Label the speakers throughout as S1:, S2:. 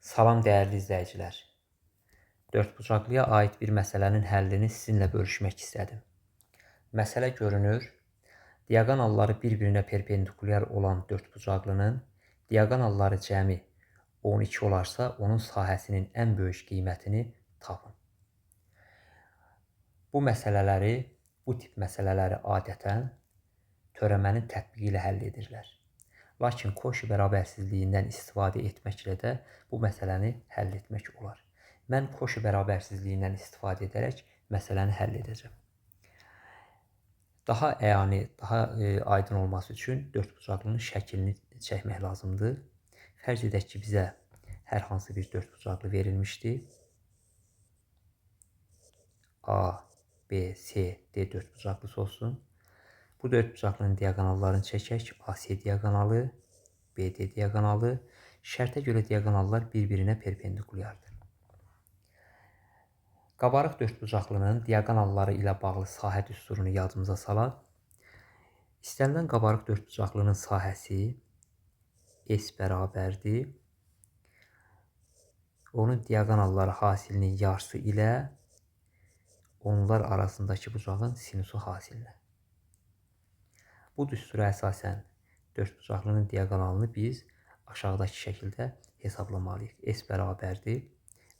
S1: Salam dəyərli izləyicilər. Dördbucaqlıya aid bir məsələnin həllini sizinlə bölüşmək istədim. Məsələ görünür, diaqonalları bir-birinə perpendikulyar olan dördbucaqlının diaqonalları cəmi 12 olarsa, onun sahəsinin ən böyük qiymətini tapın. Bu tip məsələləri adətən törəmənin tətbiqi ilə həll edirlər. Lakin Koşi bərabərsizliyindən istifadə etməklə də bu məsələni həll etmək olar. Mən Koşi bərabərsizliyindən istifadə edərək məsələni həll edəcəm. Daha əyani, daha aydın olması üçün dördbucaqlının şəklini çəkmək lazımdır. Fərz edək ki, bizə hər hansı bir dördbucaqlı verilmişdir. A, B, C, D dördbucaqlısı olsun. Bu dördbucaqlının diaqonallarını çəkək. AC diaqonalı, BD diaqonalı. Şərtə görə diaqonallar bir-birinə perpendikulyardır. Qabarıq dördbucaqlının diaqonalları ilə bağlı sahə düsturunu yadımıza salaq. İstənilən qabarıq dördbucaqlının sahəsi S bərabərdir. Onun diaqonalları hasilinin yarısı ilə onlar arasındakı bucağın sinusu hasilinə. Bu düstura əsasən dördbucaqlının diaqonalını biz aşağıdakı şəkildə hesablamalıyıq. S bərabərdir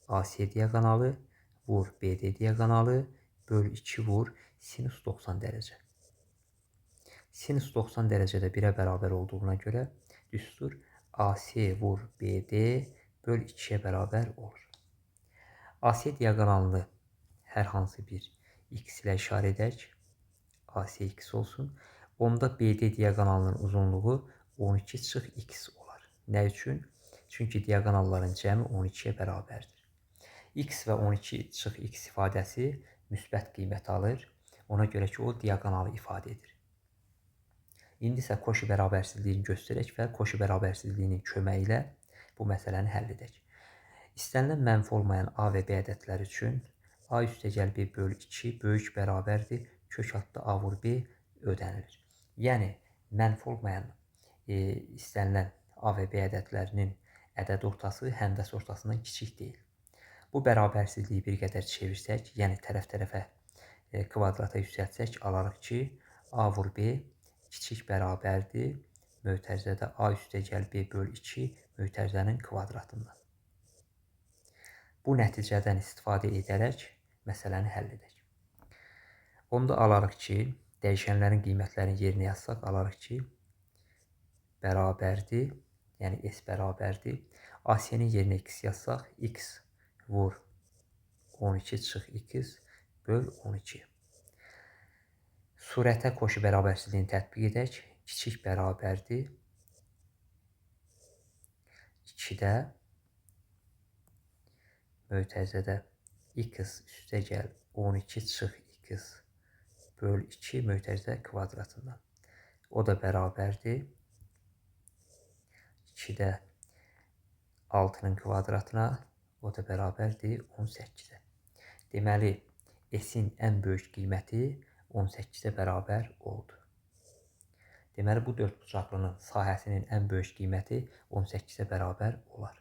S1: AC diaqonalı vur BD diaqonalı böl 2 vur sinus 90 dərəcə. Sinus 90 dərəcədə 1-ə bərabər olduğuna görə düstur AC vur BD böl 2-yə bərabər olur. AC diaqonalını hər hansı bir x ilə işarə edək. AC x olsun. Onda BD diaqonalının uzunluğu 12-x olar. Nə üçün? Çünki diaqonalların cəmi 12-yə bərabərdir. X və 12-x ifadəsi müsbət qiymət alır. Ona görə ki, o diaqonalı ifadə edir. İndi isə Koşi bərabərsizliyini göstərək və Koşi bərabərsizliyinin köməyi ilə bu məsələni həll edək. İstənilən mənfi olmayan A və B ədədləri üçün A üstəgəl B böl 2 böyük bərabərdir. Kök altda A vur B ödənilir. Yəni, mənfi olmayan istənilən A və B ədədlərinin ədəd ortası həndəs ortasından kiçik deyil. Bu bərabərsizliyi bir qədər çevirsək, yəni tərəf-tərəfə kvadrata yüksəltsək, alarıq ki, A vur B kiçik bərabərdir. Mötərizədə A üstəgəl B böl 2 mötərizənin kvadratından. Bu nəticədən istifadə edərək məsələni həll edək. Onda alarıq ki, dəyişənlərin qiymətlərini yerinə yazsaq, alarıq ki, bərabərdir, yəni S bərabərdir. AC-nin yerinə x yazsaq, x vur 12 çıx x böl 12. Surətə Koşi bərabərsizliyini tətbiq edək. Kiçik bərabərdir 2-də mötərizədə x üstəgəl 12 çıx x böl 2 mötərizə kvadratından. O da bərabərdir 2-də 6-nın kvadratına, o da bərabərdir 18-ə. Deməli, S-in ən böyük qiyməti 18-ə bərabər oldu. Deməli, bu dördbucaqlının sahəsinin ən böyük qiyməti 18-ə bərabər olar.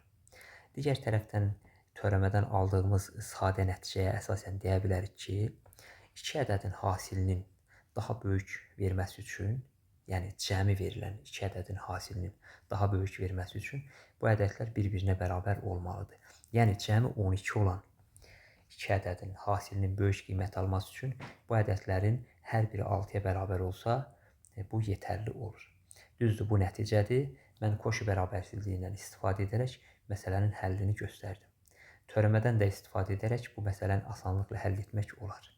S1: Digər tərəfdən törəmədən aldığımız sadə nəticəyə əsasən deyə bilərik ki, 2 ədədin hasilinin daha böyük verməsi üçün, yəni cəmi verilən 2 ədədin hasilinin daha böyük verməsi üçün bu ədədlər bir-birinə bərabər olmalıdır. Yəni cəmi 12 olan 2 ədədin hasilinin böyük qiymət alması üçün bu ədədlərin hər biri 6-ya bərabər olsa, bu yetərli olur. Düzdür, bu nəticədir. Mən Koşi bərabərsizliyindən istifadə edərək məsələnin həllini göstərdim. Törəmədən də istifadə edərək bu məsələni asanlıqla həll etmək olar.